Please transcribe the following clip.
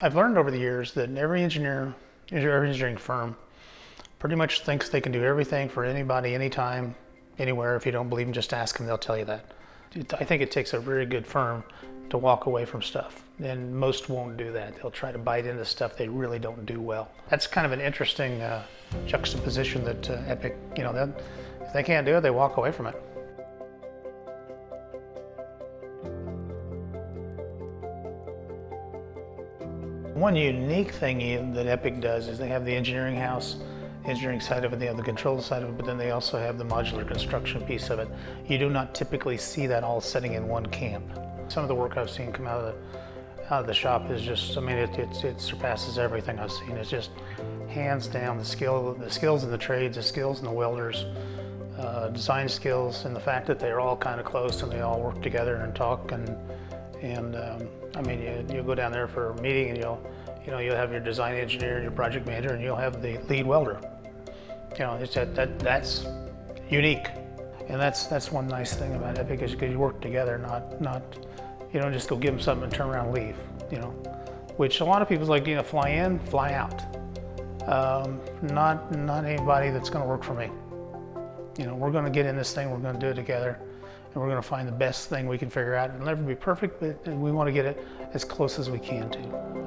I've learned over the years that every engineering firm pretty much thinks they can do everything for anybody, anytime, anywhere. If you don't believe them, just ask them, they'll tell you that. I think it takes a very good firm to walk away from stuff, and most won't do that. They'll try to bite into stuff they really don't do well. That's kind of an interesting juxtaposition that Epic, if they can't do it, they walk away from it. One unique thing that Epic does is they have the engineering house, engineering side of it, they have the control side of it, but then they also have the modular construction piece of it. You do not typically see that all sitting in one camp. Some of the work I've seen come out of the shop is just, it surpasses everything I've seen. It's just hands down the skills in the trades, the skills in the welders, design skills, and the fact that they're all kind of close and they all work together and talk. You go down there for a meeting and you'll have your design engineer and your project manager, and you'll have the lead welder. That's unique, and that's one nice thing about Epic is because you work together, not you don't just go give them something and turn around and leave. Which a lot of people's like, fly in, fly out. Not anybody that's going to work for me. We're going to get in this thing, we're going to do it together, and we're going to find the best thing we can figure out. It'll never be perfect, but we want to get it as close as we can to.